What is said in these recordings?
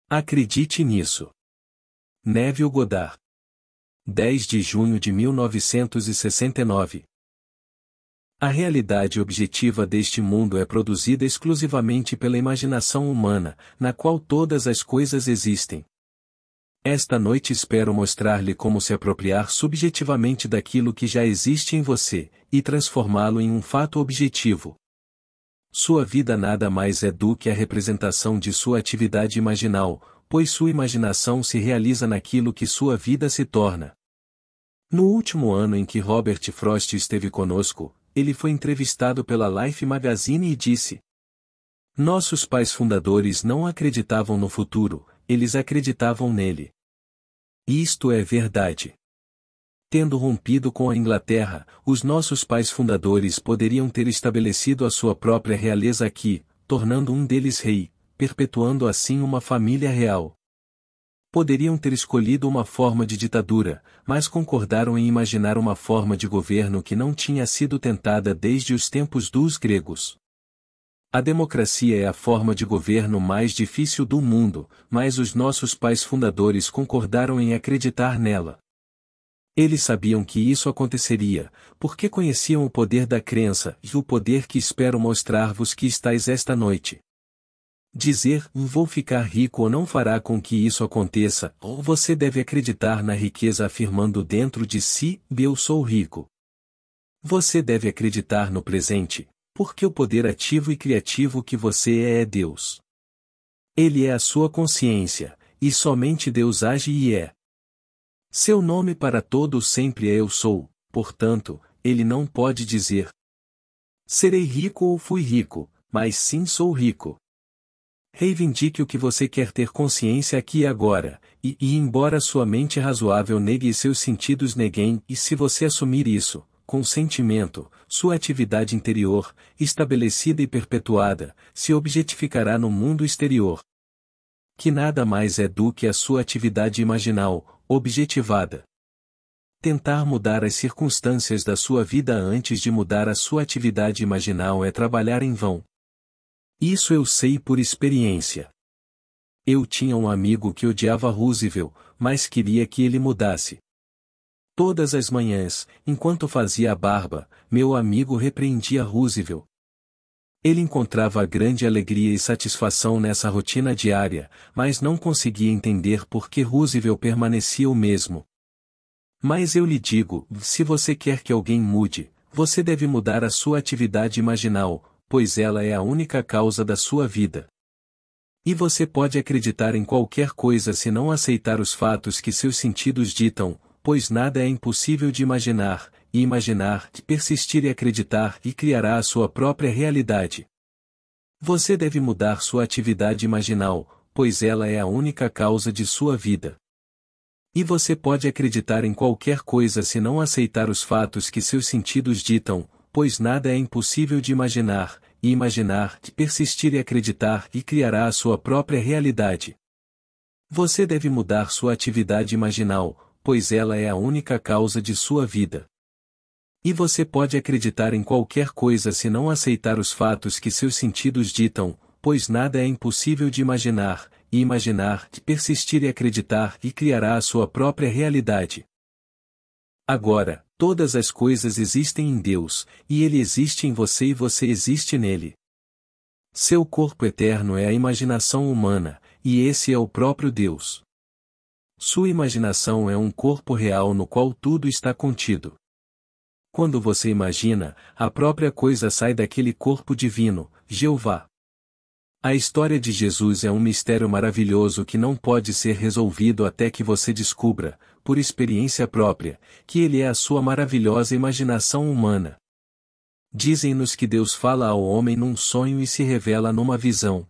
Acredite nisso. Neville Goddard. 10 de junho de 1969. A realidade objetiva deste mundo é produzida exclusivamente pela imaginação humana, na qual todas as coisas existem. Esta noite espero mostrar-lhe como se apropriar subjetivamente daquilo que já existe em você, e transformá-lo em um fato objetivo. Sua vida nada mais é do que a representação de sua atividade imaginal, pois sua imaginação se realiza naquilo que sua vida se torna. No último ano em que Robert Frost esteve conosco, ele foi entrevistado pela Life Magazine e disse: "Nossos pais fundadores não acreditavam no futuro, eles acreditavam nele. Isto é verdade. Tendo rompido com a Inglaterra, os nossos pais fundadores poderiam ter estabelecido a sua própria realeza aqui, tornando um deles rei, perpetuando assim uma família real. Poderiam ter escolhido uma forma de ditadura, mas concordaram em imaginar uma forma de governo que não tinha sido tentada desde os tempos dos gregos. A democracia é a forma de governo mais difícil do mundo, mas os nossos pais fundadores concordaram em acreditar nela. Eles sabiam que isso aconteceria, porque conheciam o poder da crença e o poder que espero mostrar-vos que estáis esta noite. Dizer, vou ficar rico não fará com que isso aconteça, ou você deve acreditar na riqueza afirmando dentro de si, eu sou rico. Você deve acreditar no presente, porque o poder ativo e criativo que você é Deus. Ele é a sua consciência, e somente Deus age e é. Seu nome para todos sempre é Eu Sou, portanto, ele não pode dizer: serei rico ou fui rico, mas sim sou rico. Reivindique o que você quer ter consciência aqui e agora, e embora sua mente razoável negue e seus sentidos neguem, e se você assumir isso, com sentimento, sua atividade interior, estabelecida e perpetuada, se objetificará no mundo exterior. Que nada mais é do que a sua atividade imaginal, objetivada. Tentar mudar as circunstâncias da sua vida antes de mudar a sua atividade imaginal é trabalhar em vão. Isso eu sei por experiência. Eu tinha um amigo que odiava Roosevelt, mas queria que ele mudasse. Todas as manhãs, enquanto fazia a barba, meu amigo repreendia Roosevelt. Ele encontrava grande alegria e satisfação nessa rotina diária, mas não conseguia entender por que Roosevelt permanecia o mesmo. Mas eu lhe digo, se você quer que alguém mude, você deve mudar a sua atividade imaginal, pois ela é a única causa da sua vida. E você pode acreditar em qualquer coisa se não aceitar os fatos que seus sentidos ditam, pois nada é impossível de imaginar, e imaginar, de persistir e acreditar e criará a sua própria realidade. Você deve mudar sua atividade imaginal, pois ela é a única causa de sua vida. E você pode acreditar em qualquer coisa se não aceitar os fatos que seus sentidos ditam, pois nada é impossível de imaginar, e imaginar, de persistir e acreditar e criará a sua própria realidade. Você deve mudar sua atividade imaginal, pois ela é a única causa de sua vida. E você pode acreditar em qualquer coisa se não aceitar os fatos que seus sentidos ditam, pois nada é impossível de imaginar, e imaginar, de persistir e acreditar e criará a sua própria realidade. Agora, todas as coisas existem em Deus, e Ele existe em você e você existe nele. Seu corpo eterno é a imaginação humana, e esse é o próprio Deus. Sua imaginação é um corpo real no qual tudo está contido. Quando você imagina, a própria coisa sai daquele corpo divino, Jeová. A história de Jesus é um mistério maravilhoso que não pode ser resolvido até que você descubra, por experiência própria, que ele é a sua maravilhosa imaginação humana. Dizem-nos que Deus fala ao homem num sonho e se revela numa visão.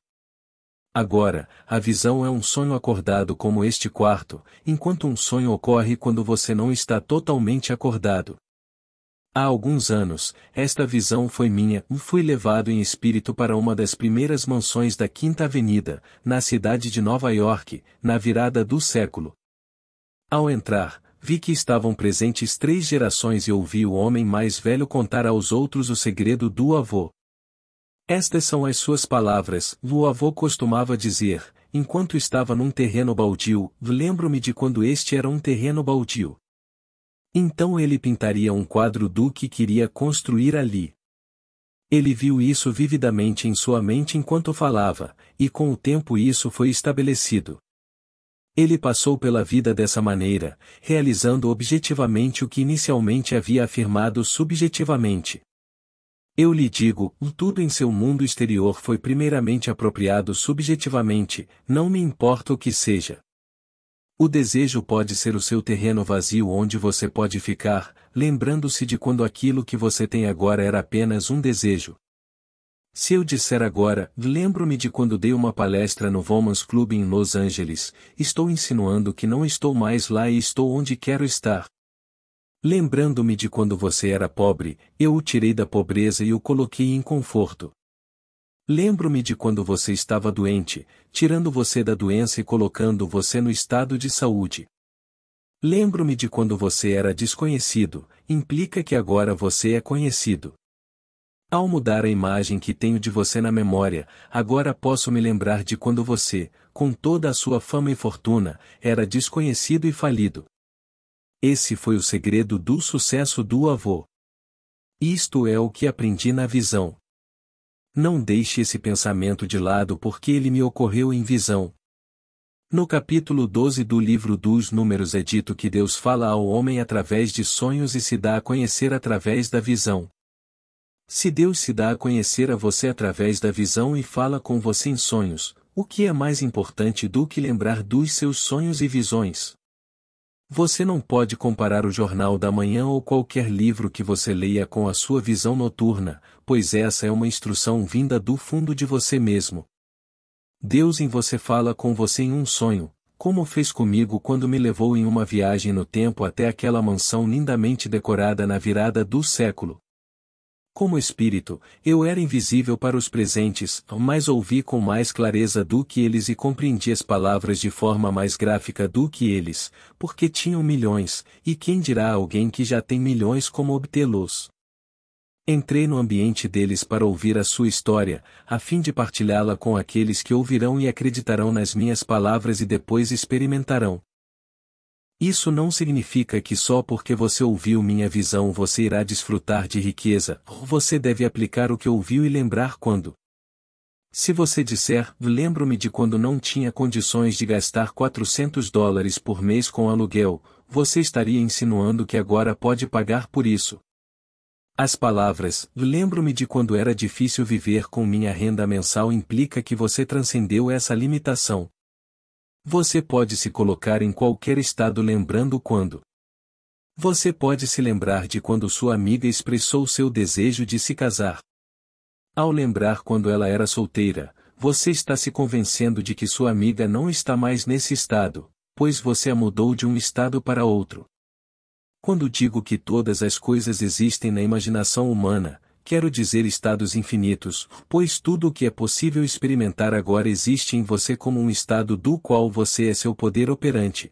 Agora, a visão é um sonho acordado como este quarto, enquanto um sonho ocorre quando você não está totalmente acordado. Há alguns anos, esta visão foi minha, fui levado em espírito para uma das primeiras mansões da Quinta Avenida, na cidade de Nova York, na virada do século. Ao entrar, vi que estavam presentes 3 gerações e ouvi o homem mais velho contar aos outros o segredo do avô. Estas são as suas palavras, o avô costumava dizer, enquanto estava num terreno baldio, lembro-me de quando este era um terreno baldio. Então ele pintaria um quadro do que queria construir ali. Ele viu isso vividamente em sua mente enquanto falava, e com o tempo isso foi estabelecido. Ele passou pela vida dessa maneira, realizando objetivamente o que inicialmente havia afirmado subjetivamente. Eu lhe digo, tudo em seu mundo exterior foi primeiramente apropriado subjetivamente, não me importa o que seja. O desejo pode ser o seu terreno vazio onde você pode ficar, lembrando-se de quando aquilo que você tem agora era apenas um desejo. Se eu disser agora, lembro-me de quando dei uma palestra no Women's Club em Los Angeles, estou insinuando que não estou mais lá e estou onde quero estar. Lembrando-me de quando você era pobre, eu o tirei da pobreza e o coloquei em conforto. Lembro-me de quando você estava doente, tirando você da doença e colocando você no estado de saúde. Lembro-me de quando você era desconhecido, implica que agora você é conhecido. Ao mudar a imagem que tenho de você na memória, agora posso me lembrar de quando você, com toda a sua fama e fortuna, era desconhecido e falido. Esse foi o segredo do sucesso do avô. Isto é o que aprendi na visão. Não deixe esse pensamento de lado porque ele me ocorreu em visão. No capítulo 12 do livro dos Números é dito que Deus fala ao homem através de sonhos e se dá a conhecer através da visão. Se Deus se dá a conhecer a você através da visão e fala com você em sonhos, o que é mais importante do que lembrar dos seus sonhos e visões? Você não pode comparar o Jornal da Manhã ou qualquer livro que você leia com a sua visão noturna, pois essa é uma instrução vinda do fundo de você mesmo. Deus em você fala com você em um sonho, como fez comigo quando me levou em uma viagem no tempo até aquela mansão lindamente decorada na virada do século. Como espírito, eu era invisível para os presentes, mas ouvi com mais clareza do que eles e compreendi as palavras de forma mais gráfica do que eles, porque tinham milhões, e quem dirá a alguém que já tem milhões como obtê-los? Entrei no ambiente deles para ouvir a sua história, a fim de partilhá-la com aqueles que ouvirão e acreditarão nas minhas palavras e depois experimentarão. Isso não significa que só porque você ouviu minha visão você irá desfrutar de riqueza, você deve aplicar o que ouviu e lembrar quando. Se você disser, lembro-me de quando não tinha condições de gastar $400 por mês com aluguel, você estaria insinuando que agora pode pagar por isso. As palavras, lembro-me de quando era difícil viver com minha renda mensal implica que você transcendeu essa limitação. Você pode se colocar em qualquer estado lembrando quando. Você pode se lembrar de quando sua amiga expressou seu desejo de se casar. Ao lembrar quando ela era solteira, você está se convencendo de que sua amiga não está mais nesse estado, pois você a mudou de um estado para outro. Quando digo que todas as coisas existem na imaginação humana, quero dizer estados infinitos, pois tudo o que é possível experimentar agora existe em você como um estado do qual você é seu poder operante.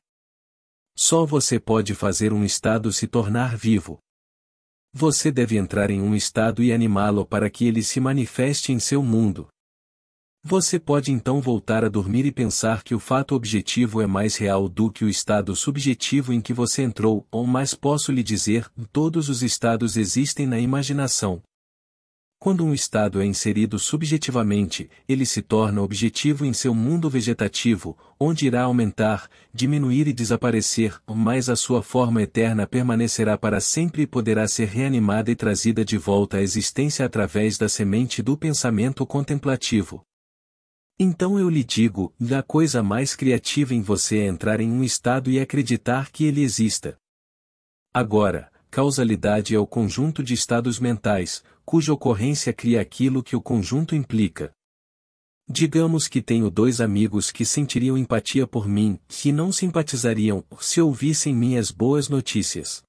Só você pode fazer um estado se tornar vivo. Você deve entrar em um estado e animá-lo para que ele se manifeste em seu mundo. Você pode então voltar a dormir e pensar que o fato objetivo é mais real do que o estado subjetivo em que você entrou, ou mais posso lhe dizer, todos os estados existem na imaginação. Quando um estado é inserido subjetivamente, ele se torna objetivo em seu mundo vegetativo, onde irá aumentar, diminuir e desaparecer, mas a sua forma eterna permanecerá para sempre e poderá ser reanimada e trazida de volta à existência através da semente do pensamento contemplativo. Então eu lhe digo, a coisa mais criativa em você é entrar em um estado e acreditar que ele exista. Agora, causalidade é o conjunto de estados mentais, cuja ocorrência cria aquilo que o conjunto implica. Digamos que tenho dois amigos que sentiriam empatia por mim, que não simpatizariam, se ouvissem minhas boas notícias.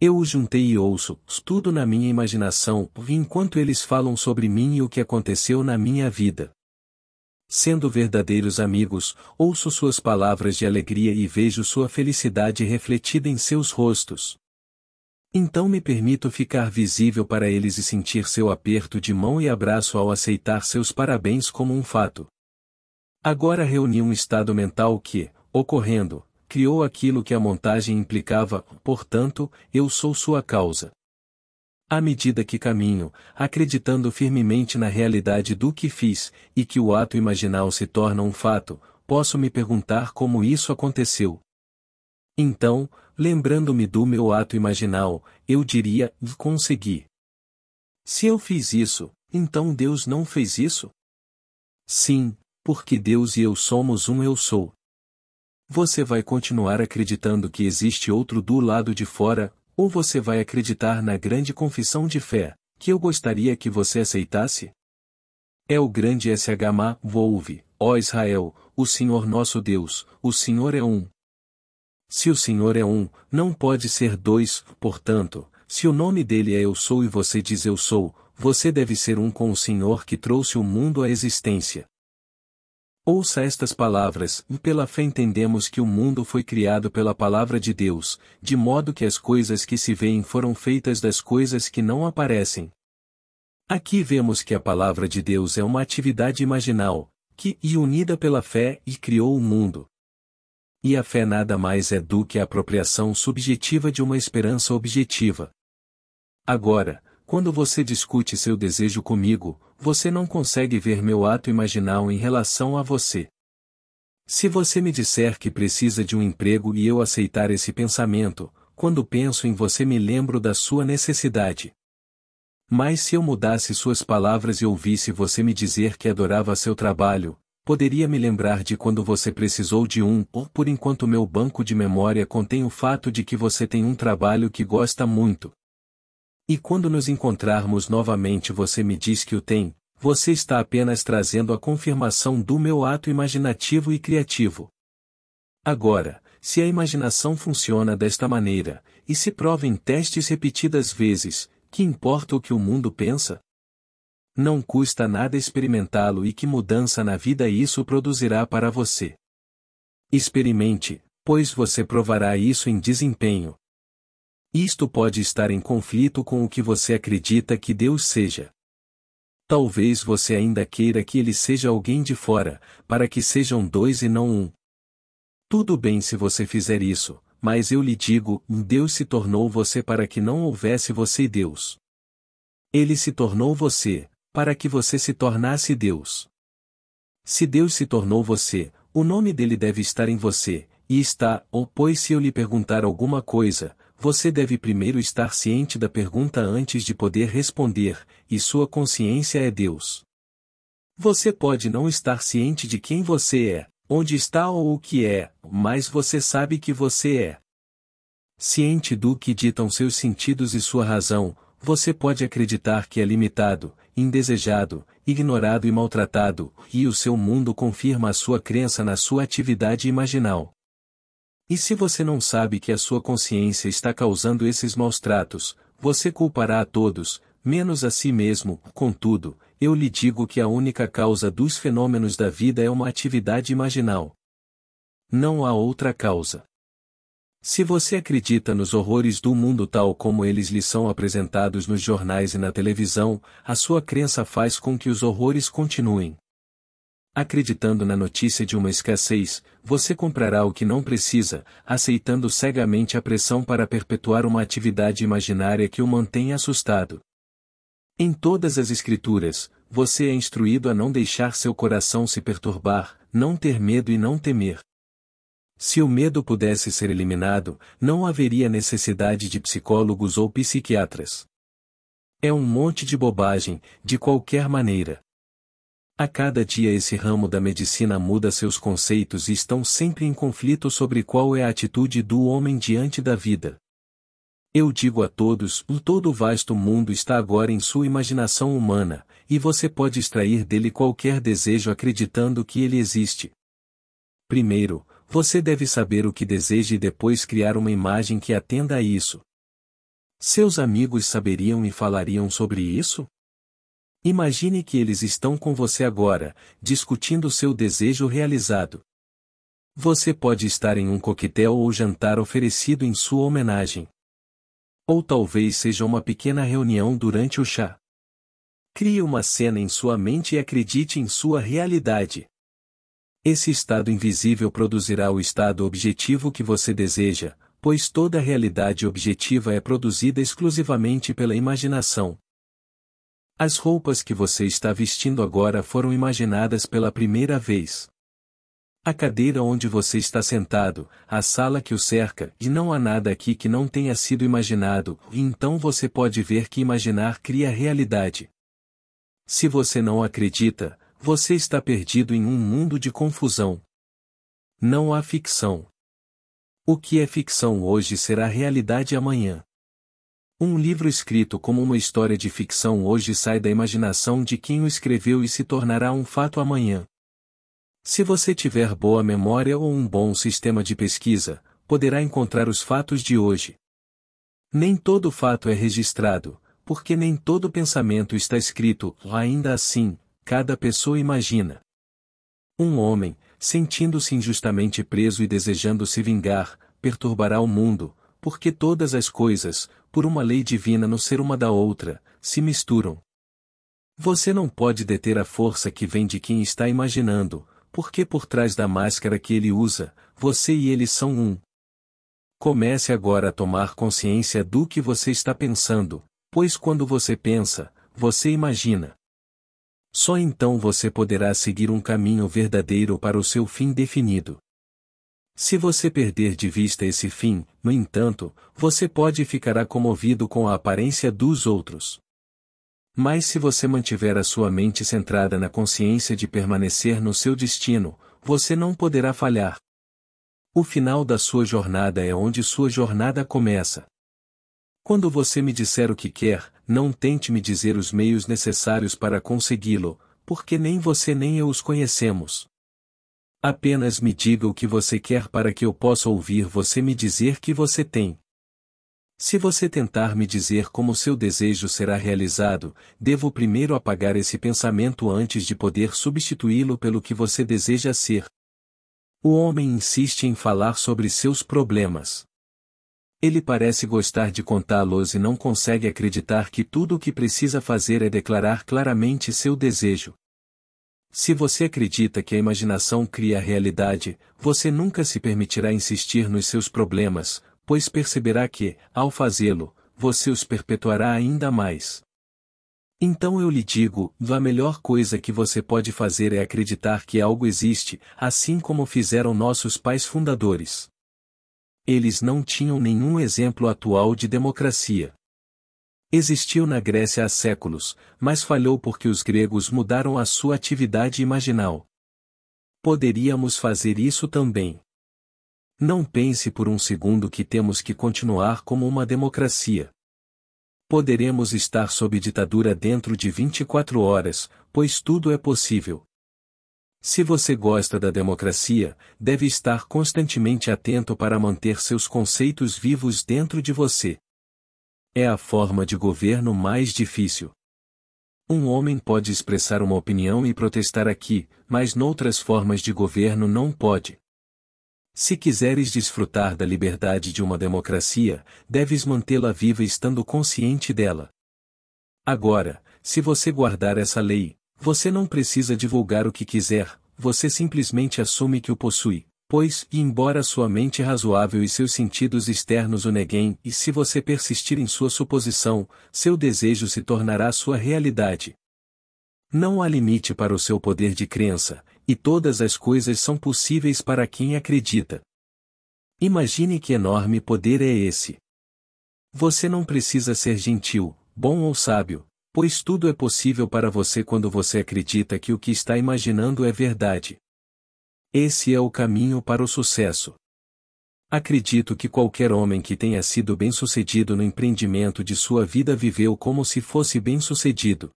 Eu os juntei e ouço, tudo na minha imaginação, enquanto eles falam sobre mim e o que aconteceu na minha vida. Sendo verdadeiros amigos, ouço suas palavras de alegria e vejo sua felicidade refletida em seus rostos. Então me permito ficar visível para eles e sentir seu aperto de mão e abraço ao aceitar seus parabéns como um fato. Agora reuni um estado mental que, ocorrendo, criou aquilo que a montagem implicava, portanto, eu sou sua causa. À medida que caminho, acreditando firmemente na realidade do que fiz, e que o ato imaginal se torna um fato, posso me perguntar como isso aconteceu. Então, lembrando-me do meu ato imaginal, eu diria, consegui. Se eu fiz isso, então Deus não fez isso? Sim, porque Deus e eu somos um eu sou. Você vai continuar acreditando que existe outro do lado de fora, ou você vai acreditar na grande confissão de fé, que eu gostaria que você aceitasse? É o grande SHMA, ouve, ó Israel, o Senhor nosso Deus, o Senhor é um. Se o Senhor é um, não pode ser dois, portanto, se o nome dele é Eu Sou e você diz Eu Sou, você deve ser um com o Senhor que trouxe o mundo à existência. Ouça estas palavras, e pela fé entendemos que o mundo foi criado pela palavra de Deus, de modo que as coisas que se veem foram feitas das coisas que não aparecem. Aqui vemos que a palavra de Deus é uma atividade imaginal, que, e unida pela fé, e criou o mundo. E a fé nada mais é do que a apropriação subjetiva de uma esperança objetiva. Agora, quando você discute seu desejo comigo, você não consegue ver meu ato imaginal em relação a você. Se você me disser que precisa de um emprego e eu aceitar esse pensamento, quando penso em você me lembro da sua necessidade. Mas se eu mudasse suas palavras e ouvisse você me dizer que adorava seu trabalho, poderia me lembrar de quando você precisou de um, ou por enquanto meu banco de memória contém o fato de que você tem um trabalho que gosta muito. E quando nos encontrarmos novamente você me diz que o tem, você está apenas trazendo a confirmação do meu ato imaginativo e criativo. Agora, se a imaginação funciona desta maneira, e se prova em testes repetidas vezes, que importa o que o mundo pensa? Não custa nada experimentá-lo e que mudança na vida isso produzirá para você. Experimente, pois você provará isso em desempenho. Isto pode estar em conflito com o que você acredita que Deus seja. Talvez você ainda queira que ele seja alguém de fora, para que sejam dois e não um. Tudo bem se você fizer isso, mas eu lhe digo, Deus se tornou você para que não houvesse você e Deus. Ele se tornou você, para que você se tornasse Deus. Se Deus se tornou você, o nome dele deve estar em você, e está, ou pois se eu lhe perguntar alguma coisa, você deve primeiro estar ciente da pergunta antes de poder responder, e sua consciência é Deus. Você pode não estar ciente de quem você é, onde está ou o que é, mas você sabe que você é. Ciente do que ditam seus sentidos e sua razão, você pode acreditar que é limitado, indesejado, ignorado e maltratado, e o seu mundo confirma a sua crença na sua atividade imaginal. E se você não sabe que a sua consciência está causando esses maus tratos, você culpará a todos, menos a si mesmo. Contudo, eu lhe digo que a única causa dos fenômenos da vida é uma atividade imaginal. Não há outra causa. Se você acredita nos horrores do mundo tal como eles lhe são apresentados nos jornais e na televisão, a sua crença faz com que os horrores continuem. Acreditando na notícia de uma escassez, você comprará o que não precisa, aceitando cegamente a pressão para perpetuar uma atividade imaginária que o mantém assustado. Em todas as Escrituras, você é instruído a não deixar seu coração se perturbar, não ter medo e não temer. Se o medo pudesse ser eliminado, não haveria necessidade de psicólogos ou psiquiatras. É um monte de bobagem, de qualquer maneira. A cada dia esse ramo da medicina muda seus conceitos e estão sempre em conflito sobre qual é a atitude do homem diante da vida. Eu digo a todos, todo o vasto mundo está agora em sua imaginação humana, e você pode extrair dele qualquer desejo acreditando que ele existe. Primeiro, você deve saber o que deseja e depois criar uma imagem que atenda a isso. Seus amigos saberiam e falariam sobre isso? Imagine que eles estão com você agora, discutindo seu desejo realizado. Você pode estar em um coquetel ou jantar oferecido em sua homenagem. Ou talvez seja uma pequena reunião durante o chá. Crie uma cena em sua mente e acredite em sua realidade. Esse estado invisível produzirá o estado objetivo que você deseja, pois toda realidade objetiva é produzida exclusivamente pela imaginação. As roupas que você está vestindo agora foram imaginadas pela primeira vez. A cadeira onde você está sentado, a sala que o cerca, e não há nada aqui que não tenha sido imaginado, e então você pode ver que imaginar cria realidade. Se você não acredita, você está perdido em um mundo de confusão. Não há ficção. O que é ficção hoje será realidade amanhã. Um livro escrito como uma história de ficção hoje sai da imaginação de quem o escreveu e se tornará um fato amanhã. Se você tiver boa memória ou um bom sistema de pesquisa, poderá encontrar os fatos de hoje. Nem todo fato é registrado, porque nem todo pensamento está escrito, ainda assim, cada pessoa imagina. Um homem, sentindo-se injustamente preso e desejando se vingar, perturbará o mundo, porque todas as coisas, por uma lei divina no ser uma da outra, se misturam. Você não pode deter a força que vem de quem está imaginando, porque por trás da máscara que ele usa, você e ele são um. Comece agora a tomar consciência do que você está pensando, pois quando você pensa, você imagina. Só então você poderá seguir um caminho verdadeiro para o seu fim definido. Se você perder de vista esse fim, no entanto, você pode ficar comovido com a aparência dos outros. Mas se você mantiver a sua mente centrada na consciência de permanecer no seu destino, você não poderá falhar. O final da sua jornada é onde sua jornada começa. Quando você me disser o que quer, não tente me dizer os meios necessários para consegui-lo, porque nem você nem eu os conhecemos. Apenas me diga o que você quer para que eu possa ouvir você me dizer que você tem. Se você tentar me dizer como seu desejo será realizado, devo primeiro apagar esse pensamento antes de poder substituí-lo pelo que você deseja ser. O homem insiste em falar sobre seus problemas. Ele parece gostar de contá-los e não consegue acreditar que tudo o que precisa fazer é declarar claramente seu desejo. Se você acredita que a imaginação cria a realidade, você nunca se permitirá insistir nos seus problemas, pois perceberá que, ao fazê-lo, você os perpetuará ainda mais. Então eu lhe digo, a melhor coisa que você pode fazer é acreditar que algo existe, assim como fizeram nossos pais fundadores. Eles não tinham nenhum exemplo atual de democracia. Existiu na Grécia há séculos, mas falhou porque os gregos mudaram a sua atividade imaginal. Poderíamos fazer isso também. Não pense por um segundo que temos que continuar como uma democracia. Poderemos estar sob ditadura dentro de 24 horas, pois tudo é possível. Se você gosta da democracia, deve estar constantemente atento para manter seus conceitos vivos dentro de você. É a forma de governo mais difícil. Um homem pode expressar uma opinião e protestar aqui, mas noutras formas de governo não pode. Se quiseres desfrutar da liberdade de uma democracia, deves mantê-la viva estando consciente dela. Agora, se você guardar essa lei, você não precisa divulgar o que quiser, você simplesmente assume que o possui, pois, embora sua mente razoável e seus sentidos externos o neguem, e se você persistir em sua suposição, seu desejo se tornará sua realidade. Não há limite para o seu poder de crença, e todas as coisas são possíveis para quem acredita. Imagine que enorme poder é esse. Você não precisa ser gentil, bom ou sábio, pois tudo é possível para você quando você acredita que o que está imaginando é verdade. Esse é o caminho para o sucesso. Acredito que qualquer homem que tenha sido bem-sucedido no empreendimento de sua vida viveu como se fosse bem-sucedido.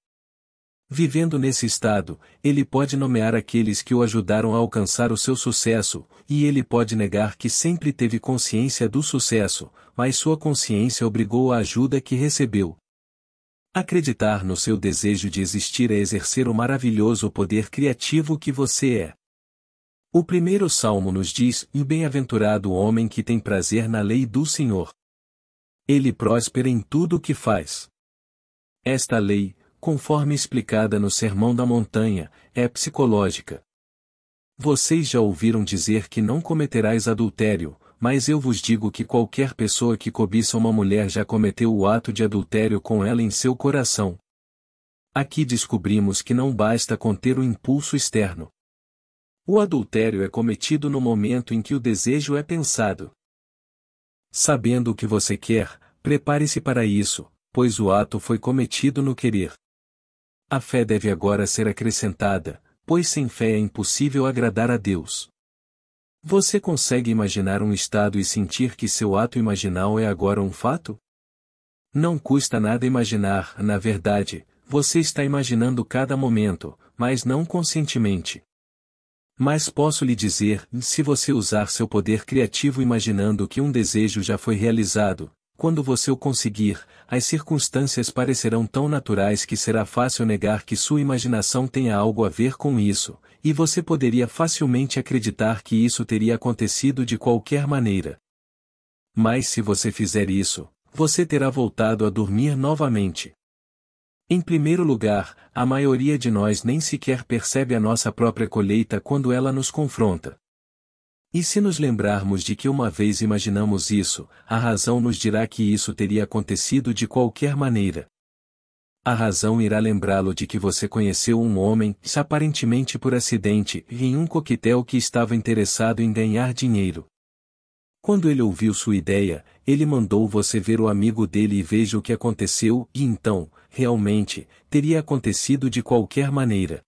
Vivendo nesse estado, ele pode nomear aqueles que o ajudaram a alcançar o seu sucesso, e ele pode negar que sempre teve consciência do sucesso, mas sua consciência obrigou a ajuda que recebeu. Acreditar no seu desejo de existir é exercer o maravilhoso poder criativo que você é. O primeiro salmo nos diz: "E bem-aventurado o homem que tem prazer na lei do Senhor. Ele próspera em tudo o que faz." Esta lei, conforme explicada no Sermão da Montanha, é psicológica. Vocês já ouviram dizer que não cometerás adultério, mas eu vos digo que qualquer pessoa que cobiça uma mulher já cometeu o ato de adultério com ela em seu coração. Aqui descobrimos que não basta conter o impulso externo. O adultério é cometido no momento em que o desejo é pensado. Sabendo o que você quer, prepare-se para isso, pois o ato foi cometido no querer. A fé deve agora ser acrescentada, pois sem fé é impossível agradar a Deus. Você consegue imaginar um estado e sentir que seu ato imaginal é agora um fato? Não custa nada imaginar, na verdade, você está imaginando cada momento, mas não conscientemente. Mas posso lhe dizer, se você usar seu poder criativo imaginando que um desejo já foi realizado, quando você o conseguir, as circunstâncias parecerão tão naturais que será fácil negar que sua imaginação tenha algo a ver com isso, e você poderia facilmente acreditar que isso teria acontecido de qualquer maneira. Mas se você fizer isso, você terá voltado a dormir novamente. Em primeiro lugar, a maioria de nós nem sequer percebe a nossa própria colheita quando ela nos confronta. E se nos lembrarmos de que uma vez imaginamos isso, a razão nos dirá que isso teria acontecido de qualquer maneira. A razão irá lembrá-lo de que você conheceu um homem, aparentemente por acidente, em um coquetel que estava interessado em ganhar dinheiro. Quando ele ouviu sua ideia, ele mandou você ver o amigo dele e veja o que aconteceu, e então, realmente, teria acontecido de qualquer maneira.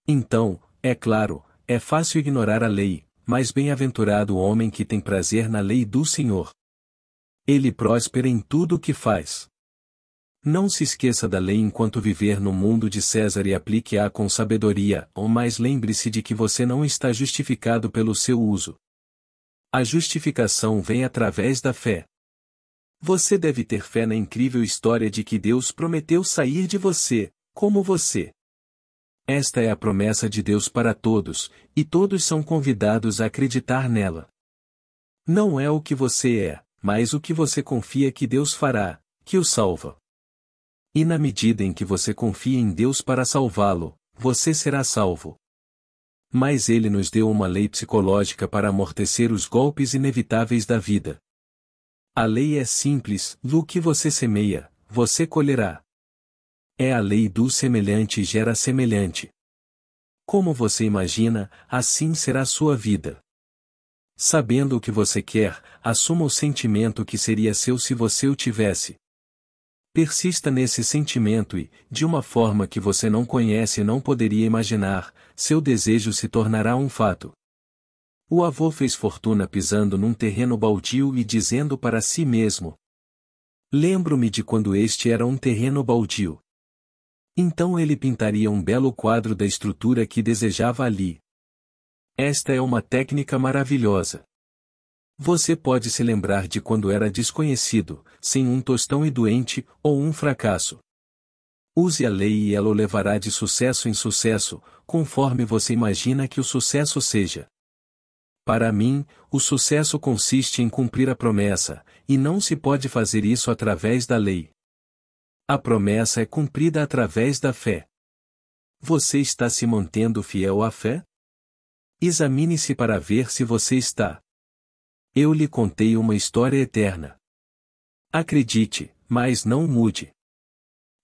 Então, é claro, é fácil ignorar a lei, mas bem-aventurado o homem que tem prazer na lei do Senhor. Ele próspera em tudo o que faz. Não se esqueça da lei enquanto viver no mundo de César e aplique-a com sabedoria, ou mais lembre-se de que você não está justificado pelo seu uso. A justificação vem através da fé. Você deve ter fé na incrível história de que Deus prometeu sair de você, como você. Esta é a promessa de Deus para todos, e todos são convidados a acreditar nela. Não é o que você é, mas o que você confia que Deus fará, que o salva. E na medida em que você confia em Deus para salvá-lo, você será salvo. Mas ele nos deu uma lei psicológica para amortecer os golpes inevitáveis da vida. A lei é simples, do que você semeia, você colherá. É a lei do semelhante gera semelhante. Como você imagina, assim será sua vida. Sabendo o que você quer, assuma o sentimento que seria seu se você o tivesse. Persista nesse sentimento e, de uma forma que você não conhece e não poderia imaginar, seu desejo se tornará um fato. O avô fez fortuna pisando num terreno baldio e dizendo para si mesmo: lembro-me de quando este era um terreno baldio. Então ele pintaria um belo quadro da estrutura que desejava ali. Esta é uma técnica maravilhosa. Você pode se lembrar de quando era desconhecido, sem um tostão e doente, ou um fracasso. Use a lei e ela o levará de sucesso em sucesso, conforme você imagina que o sucesso seja. Para mim, o sucesso consiste em cumprir a promessa, e não se pode fazer isso através da lei. A promessa é cumprida através da fé. Você está se mantendo fiel à fé? Examine-se para ver se você está. Eu lhe contei uma história eterna. Acredite, mas não mude.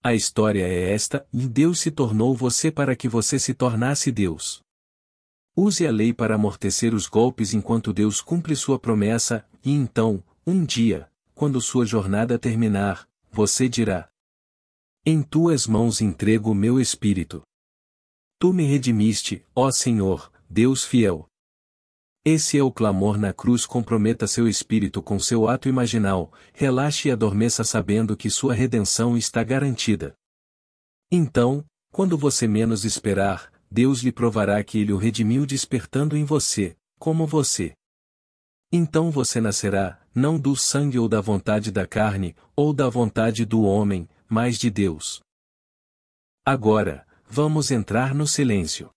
A história é esta, e Deus se tornou você para que você se tornasse Deus. Use a lei para amortecer os golpes enquanto Deus cumpre sua promessa, e então, um dia, quando sua jornada terminar, você dirá: em tuas mãos entrego o meu espírito. Tu me redimiste, ó Senhor, Deus fiel. Esse é o clamor na cruz. Comprometa seu espírito com seu ato imaginal, relaxe e adormeça sabendo que sua redenção está garantida. Então, quando você menos esperar, Deus lhe provará que ele o redimiu despertando em você, como você. Então você nascerá, não do sangue ou da vontade da carne, ou da vontade do homem, mas de Deus. Agora, vamos entrar no silêncio.